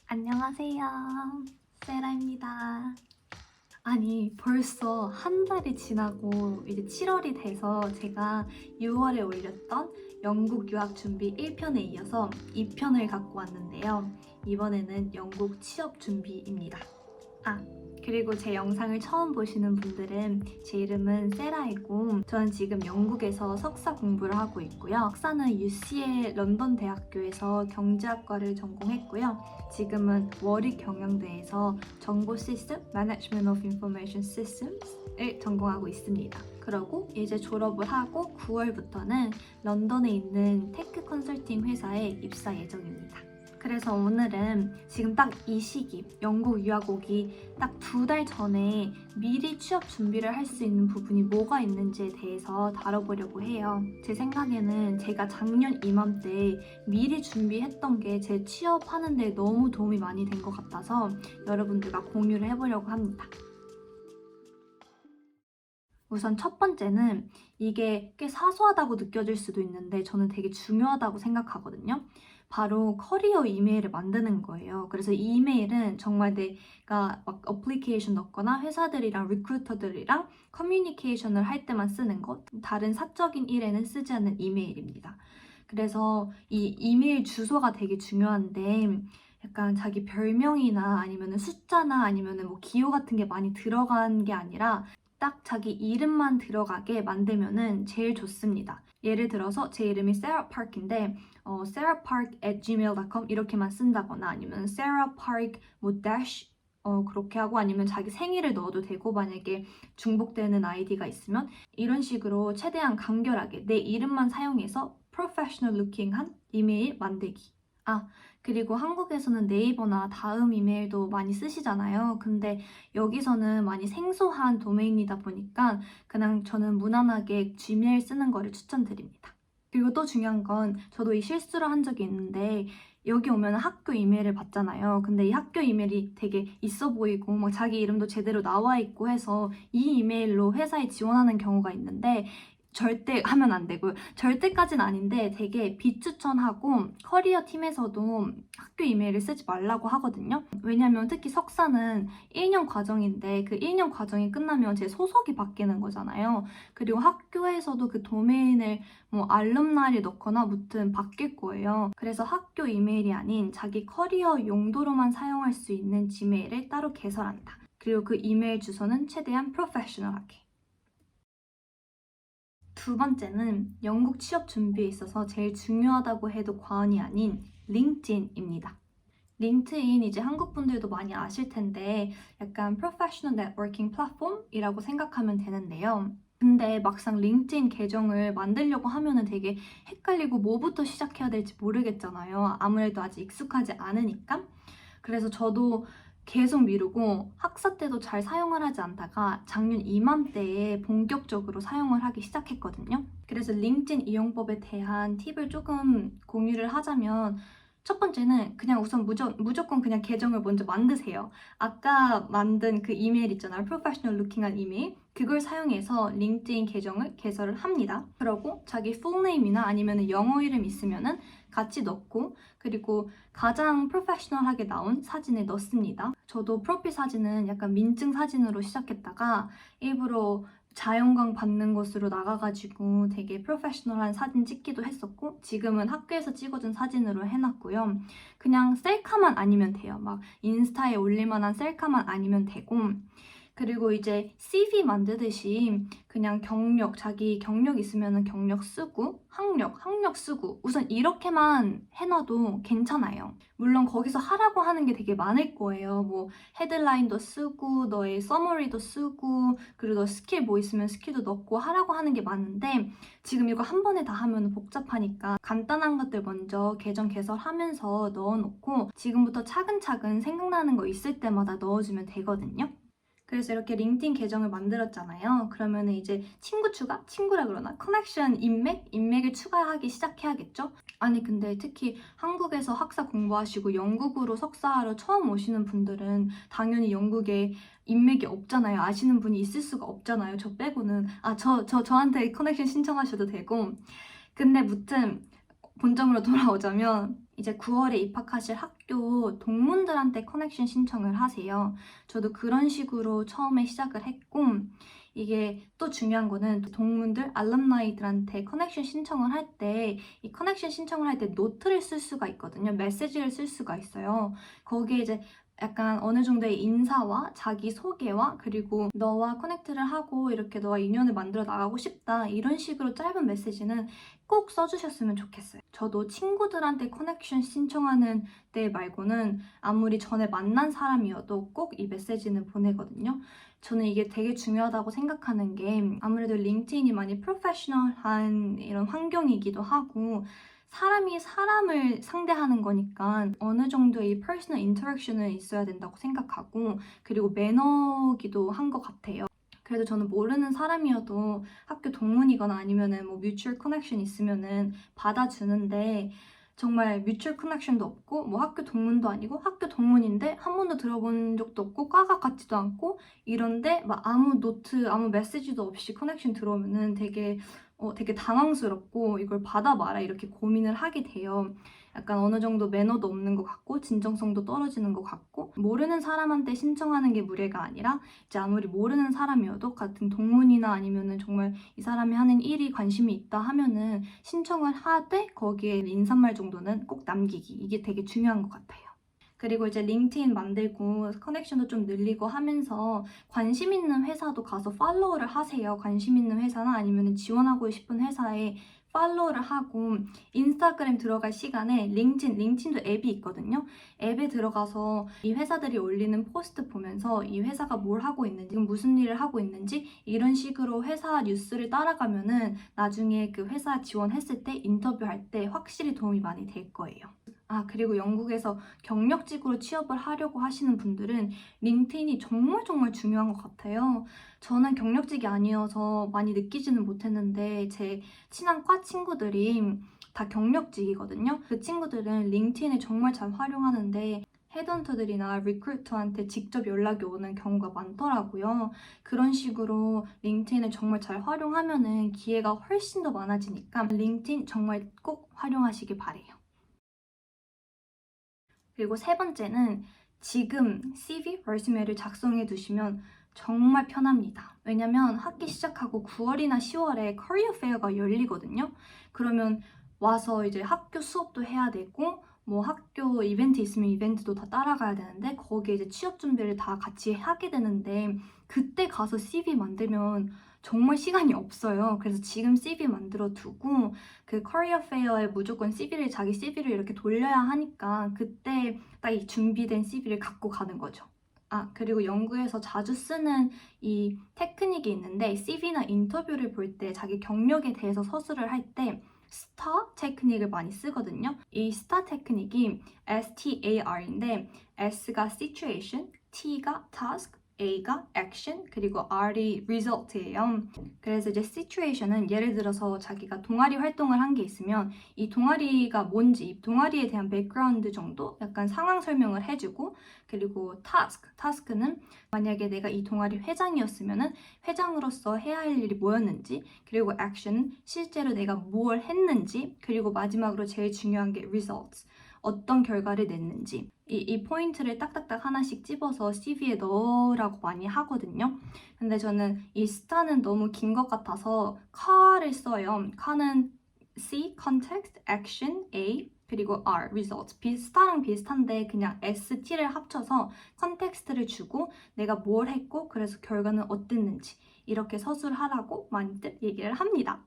안녕하세요. 세라입니다. 아니, 벌써 한 달이 지나고 이제 7월이 돼서 제가 6월에 올렸던 영국 유학 준비 1편에 이어서 2편을 갖고 왔는데요. 이번에는 영국 취업 준비입니다. 그리고 제 영상을 처음 보시는 분들은 제 이름은 세라이고 저는 지금 영국에서 석사 공부를 하고 있고요. 석사는 UCL 런던 대학교에서 경제학과를 전공했고요. 지금은 워릭 경영대에서 정보 시스템, Management of Information Systems을 전공하고 있습니다. 그러고 이제 졸업을 하고 9월부터는 런던에 있는 테크 컨설팅 회사에 입사 예정입니다. 그래서 오늘은 지금 딱 이 시기, 영국 유학 오기 딱 2달 전에 미리 취업 준비를 할 수 있는 부분이 뭐가 있는지에 대해서 다뤄보려고 해요. 제 생각에는 제가 작년 이맘때 미리 준비했던 게 제 취업하는 데 너무 도움이 많이 된 것 같아서 여러분들과 공유를 해보려고 합니다. 우선 첫 번째는 이게 꽤 사소하다고 느껴질 수도 있는데 저는 되게 중요하다고 생각하거든요. 바로 커리어 이메일을 만드는 거예요. 그래서 이 이메일은 정말 내가 막 어플리케이션 넣거나 회사들이랑 리크루터들이랑 커뮤니케이션을 할 때만 쓰는 것, 다른 사적인 일에는 쓰지 않는 이메일입니다. 그래서 이 이메일 주소가 되게 중요한데 약간 자기 별명이나 아니면 숫자나 아니면 뭐 기호 같은 게 많이 들어간 게 아니라 딱 자기 이름만 들어가게 만들면은 제일 좋습니다. 예를 들어서 제 이름이 Sarah Park인데 sarahpark@gmail.com 이렇게만 쓴다거나 아니면 sarahpark 뭐 dash 그렇게 하고 아니면 자기 생일을 넣어도 되고 만약에 중복되는 아이디가 있으면 이런 식으로 최대한 간결하게 내 이름만 사용해서 프로페셔널 루킹한 이메일 만들기. 그리고 한국에서는 네이버나 다음 이메일도 많이 쓰시잖아요. 근데 여기서는 많이 생소한 도메인이다 보니까 그냥 저는 무난하게 Gmail 쓰는 거를 추천드립니다. 그리고 또 중요한 건 저도 이 실수를 한 적이 있는데 여기 오면 학교 이메일을 받잖아요. 근데 이 학교 이메일이 되게 있어 보이고 막 자기 이름도 제대로 나와 있고 해서 이 이메일로 회사에 지원하는 경우가 있는데 절대 하면 안 되고요. 절대까지는 아닌데 되게 비추천하고 커리어 팀에서도 학교 이메일을 쓰지 말라고 하거든요. 왜냐면 특히 석사는 1년 과정인데 그 1년 과정이 끝나면 제 소속이 바뀌는 거잖아요. 그리고 학교에서도 그 도메인을 뭐 알룸나를 넣거나 무튼 바뀔 거예요. 그래서 학교 이메일이 아닌 자기 커리어 용도로만 사용할 수 있는 지메일을 따로 개설한다. 그리고 그 이메일 주소는 최대한 프로페셔널하게. 두 번째는 영국 취업 준비에 있어서 제일 중요하다고 해도 과언이 아닌 링크드인입니다. 링크드인 이제 한국 분들도 많이 아실 텐데 약간 프로페셔널 네트워킹 플랫폼이라고 생각하면 되는데요. 근데 막상 링크드인 계정을 만들려고 하면은 되게 헷갈리고 뭐부터 시작해야 될지 모르겠잖아요. 아무래도 아직 익숙하지 않으니까. 그래서 저도 계속 미루고 학사 때도 잘 사용을 하지 않다가 작년 이맘때에 본격적으로 사용을 하기 시작했거든요. 그래서 링크드인 이용법에 대한 팁을 조금 공유를 하자면 첫 번째는 그냥 우선 무조건 그냥 계정을 먼저 만드세요. 아까 만든 그 이메일 있잖아요. 프로페셔널 루킹한 이메일. 그걸 사용해서 링크드인 계정을 개설을 합니다. 그러고 자기 풀네임이나 아니면 영어 이름 있으면은 같이 넣고 그리고 가장 프로페셔널하게 나온 사진을 넣습니다. 저도 프로필 사진은 약간 민증 사진으로 시작했다가 일부러 자연광 받는 곳으로 나가가지고 되게 프로페셔널한 사진 찍기도 했었고 지금은 학교에서 찍어준 사진으로 해놨고요. 그냥 셀카만 아니면 돼요. 막 인스타에 올릴 만한 셀카만 아니면 되고 그리고 이제 CV 만드듯이 그냥 경력, 자기 경력 있으면 경력 쓰고 학력 쓰고 우선 이렇게만 해놔도 괜찮아요. 물론 거기서 하라고 하는 게 되게 많을 거예요. 뭐 헤드라인도 쓰고 너의 서머리도 쓰고 그리고 너 스킬 뭐 있으면 스킬도 넣고 하라고 하는 게 많은데 지금 이거 한 번에 다 하면 복잡하니까 간단한 것들 먼저 계정 개설하면서 넣어놓고 지금부터 차근차근 생각나는 거 있을 때마다 넣어주면 되거든요. 그래서 이렇게 링크드인 계정을 만들었잖아요. 그러면 이제 친구 추가? 친구라 그러나? 커넥션, 인맥을 추가하기 시작해야겠죠? 아니 근데 특히 한국에서 학사 공부하시고 영국으로 석사하러 처음 오시는 분들은 당연히 영국에 인맥이 없잖아요. 아시는 분이 있을 수가 없잖아요. 저 빼고는. 저한테 커넥션 신청하셔도 되고. 근데 무튼 본점으로 돌아오자면 이제 9월에 입학하실 학교 동문들한테 커넥션 신청을 하세요. 저도 그런 식으로 처음에 시작을 했고, 이게 또 중요한 거는 동문들, 알럼나이들한테 커넥션 신청을 할 때, 이 커넥션 신청을 할 때 노트를 쓸 수가 있거든요. 메시지를 쓸 수가 있어요. 거기에 이제 약간 어느 정도의 인사와 자기 소개와 그리고 너와 커넥트를 하고 이렇게 너와 인연을 만들어 나가고 싶다, 이런 식으로 짧은 메시지는 꼭 써주셨으면 좋겠어요. 저도 친구들한테 커넥션 신청하는 때 말고는 아무리 전에 만난 사람이어도 꼭 이 메시지는 보내거든요. 저는 이게 되게 중요하다고 생각하는 게, 아무래도 링크드인이 많이 프로페셔널한 이런 환경이기도 하고 사람이 사람을 상대하는 거니까 어느 정도의 퍼스널 인터랙션은 있어야 된다고 생각하고, 그리고 매너기도 한 것 같아요. 그래도 저는 모르는 사람이어도 학교 동문이거나 아니면은 뭐 뮤추얼 커넥션 있으면은 받아주는데, 정말 뮤추얼 커넥션도 없고 뭐 학교 동문도 아니고 학교 동문인데 한 번도 들어본 적도 없고 과가 같지도 않고 이런데 막 아무 노트 아무 메시지도 없이 커넥션 들어오면은 되게 당황스럽고 이걸 받아 말아 이렇게 고민을 하게 돼요. 약간 어느 정도 매너도 없는 것 같고 진정성도 떨어지는 것 같고, 모르는 사람한테 신청하는 게 무례가 아니라 이제 아무리 모르는 사람이어도 같은 동문이나 아니면은 정말 이 사람이 하는 일이 관심이 있다 하면은 신청을 하되 거기에 인사말 정도는 꼭 남기기, 이게 되게 중요한 것 같아요. 그리고 이제 링크드인 만들고 커넥션도 좀 늘리고 하면서 관심 있는 회사도 가서 팔로우를 하세요. 관심 있는 회사나 아니면 지원하고 싶은 회사에 팔로우를 하고, 인스타그램 들어갈 시간에 링크드인도 앱이 있거든요. 앱에 들어가서 이 회사들이 올리는 포스트 보면서 이 회사가 뭘 하고 있는지, 지금 무슨 일을 하고 있는지 이런 식으로 회사 뉴스를 따라가면은 나중에 그 회사 지원했을 때 인터뷰할 때 확실히 도움이 많이 될 거예요. 그리고 영국에서 경력직으로 취업을 하려고 하시는 분들은 링크드인이 정말 중요한 것 같아요. 저는 경력직이 아니어서 많이 느끼지는 못했는데 제 친한 과 친구들이 다 경력직이거든요. 그 친구들은 링크드인을 정말 잘 활용하는데 헤드헌터들이나 리크루터한테 직접 연락이 오는 경우가 많더라고요. 그런 식으로 링크드인을 정말 잘 활용하면은 기회가 훨씬 더 많아지니까 링크드인 정말 꼭 활용하시길 바래요. 그리고 세 번째는 지금 CV, resume를 작성해 두시면 정말 편합니다. 왜냐면 학기 시작하고 9월이나 10월에 커리어 페어가 열리거든요. 그러면 와서 이제 학교 수업도 해야 되고 뭐 학교 이벤트 있으면 이벤트도 다 따라가야 되는데 거기에 이제 취업 준비를 다 같이 하게 되는데, 그때 가서 CV 만들면 정말 시간이 없어요. 그래서 지금 CV 만들어 두고 그 커리어 페어에 무조건 자기 CV를 이렇게 돌려야 하니까 그때 딱 이 준비된 CV를 갖고 가는 거죠. 그리고 연구에서 자주 쓰는 이 테크닉이 있는데, CV나 인터뷰를 볼 때 자기 경력에 대해서 서술을 할 때 스타 테크닉을 많이 쓰거든요. 이 스타 테크닉이 STAR인데 S가 situation, T가 task, A가 action, 그리고 R이 result예요. 그래서 이제 situation은 예를 들어서 자기가 동아리 활동을 한 게 있으면 이 동아리가 뭔지, 이 동아리에 대한 백그라운드 정도 약간 상황 설명을 해주고, 그리고 task는 만약에 내가 이 동아리 회장이었으면은 회장으로서 해야 할 일이 뭐였는지, 그리고 action은 실제로 내가 뭘 했는지, 그리고 마지막으로 제일 중요한 게 results, 어떤 결과를 냈는지, 이 포인트를 딱딱딱 하나씩 집어서 CV에 넣으라고 많이 하거든요. 근데 저는 이 스타는 너무 긴 것 같아서 CAR를 써요. CAR는 C, context, action, A, 그리고 R, results. 스타랑 비슷한데 그냥 S, T를 합쳐서 컨텍스트를 주고 내가 뭘 했고 그래서 결과는 어땠는지 이렇게 서술하라고 많이들 얘기를 합니다.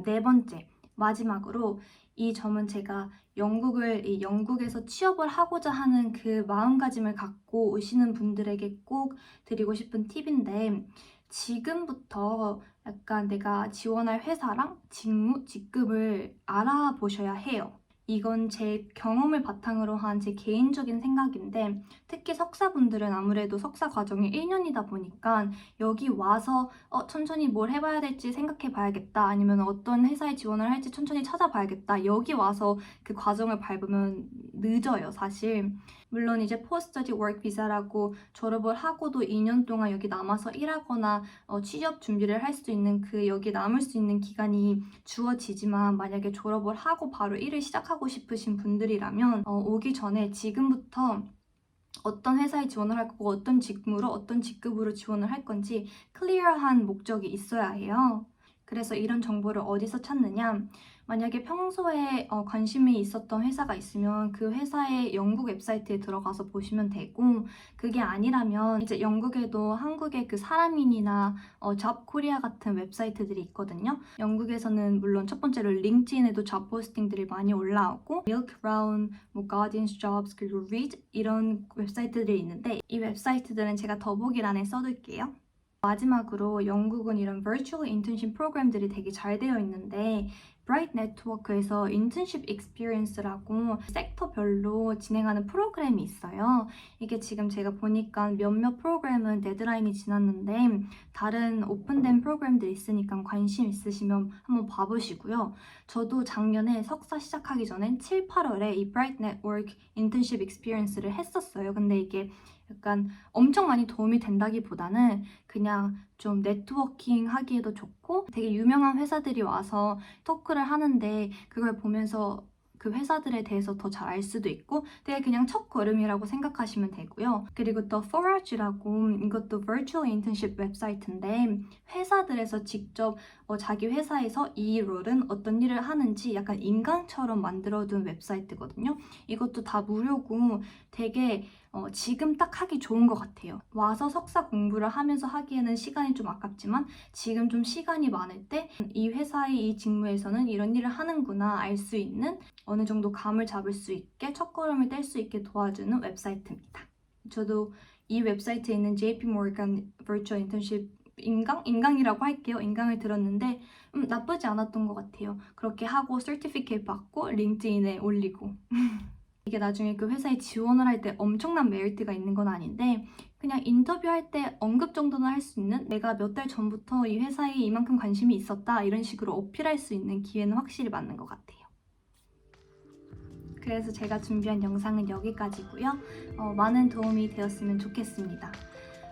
네 번째, 마지막으로 이 점은 제가 영국에서 취업을 하고자 하는 그 마음가짐을 갖고 오시는 분들에게 꼭 드리고 싶은 팁인데, 지금부터 약간 내가 지원할 회사랑 직무, 직급을 알아보셔야 해요. 이건 제 경험을 바탕으로 한 제 개인적인 생각인데 특히 석사분들은 아무래도 석사 과정이 1년이다 보니까 여기 와서 천천히 뭘 해봐야 될지 생각해 봐야겠다 아니면 어떤 회사에 지원을 할지 천천히 찾아봐야겠다 여기 와서 그 과정을 밟으면 늦어요 사실. 물론 이제 포스터디 워크 비자라고 졸업을 하고도 2년 동안 여기 남아서 일하거나 취업 준비를 할 수 있는 그 여기 남을 수 있는 기간이 주어지지만 만약에 졸업을 하고 바로 일을 시작하고 싶으신 분들이라면 오기 전에 지금부터 어떤 회사에 지원을 할 거고 어떤 직무로 어떤 직급으로 지원을 할 건지 클리어한 목적이 있어야 해요. 그래서 이런 정보를 어디서 찾느냐? 만약에 평소에 관심이 있었던 회사가 있으면 그 회사의 영국 웹사이트에 들어가서 보시면 되고 그게 아니라면 이제 영국에도 한국의 그 사람인이나 잡코리아 같은 웹사이트들이 있거든요. 영국에서는 물론 첫 번째로 링크드인에도 잡 포스팅들이 많이 올라오고 밀크라운, 뭐 가디언스 잡스 그리고 리드 이런 웹사이트들이 있는데 이 웹사이트들은 제가 더보기란에 써둘게요. 마지막으로 영국은 이런 virtual internship 프로그램들이 되게 잘 되어 있는데 브라이트 네트워크에서 인턴십 익스피리언스라고 섹터별로 진행하는 프로그램이 있어요. 이게 지금 제가 보니까 몇몇 프로그램은 데드라인이 지났는데 다른 오픈된 프로그램들이 있으니까 관심 있으시면 한번 봐보시고요. 저도 작년에 석사 시작하기 전엔 7, 8월에 이 브라이트 네트워크 인턴십 익스피리언스를 했었어요. 근데 이게 약간 엄청 많이 도움이 된다기보다는 그냥 좀 네트워킹 하기에도 좋고 되게 유명한 회사들이 와서 토크를 하는데 그걸 보면서 그 회사들에 대해서 더 잘 알 수도 있고 되게 그냥 첫걸음이라고 생각하시면 되고요. 그리고 또 Forage라고 이것도 virtual internship 웹사이트인데 회사들에서 직접 자기 회사에서 이 롤은 어떤 일을 하는지 약간 인강처럼 만들어둔 웹사이트거든요. 이것도 다 무료고 되게 지금 딱 하기 좋은 것 같아요. 와서 석사 공부를 하면서 하기에는 시간이 좀 아깝지만 지금 좀 시간이 많을 때 이 회사의 이 직무에서는 이런 일을 하는구나 알 수 있는 어느 정도 감을 잡을 수 있게 첫걸음을 뗄 수 있게 도와주는 웹사이트입니다. 저도 이 웹사이트에 있는 JP Morgan Virtual Internship 인강이라고 할게요. 인강을 들었는데 나쁘지 않았던 것 같아요. 그렇게 하고 서티피케이트 받고 링크드인에 올리고 이게 나중에 그 회사에 지원을 할 때 엄청난 메리트가 있는 건 아닌데 그냥 인터뷰할 때 언급 정도는 할 수 있는 내가 몇 달 전부터 이 회사에 이만큼 관심이 있었다 이런 식으로 어필할 수 있는 기회는 확실히 맞는 것 같아요. 그래서 제가 준비한 영상은 여기까지고요. 많은 도움이 되었으면 좋겠습니다.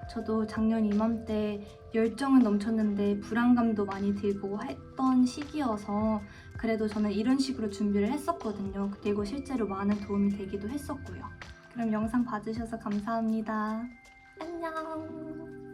저도 작년 이맘때 열정은 넘쳤는데 불안감도 많이 들고 했던 시기여서 그래도 저는 이런 식으로 준비를 했었거든요. 그리고 실제로 많은 도움이 되기도 했었고요. 그럼 영상 봐주셔서 감사합니다. 안녕!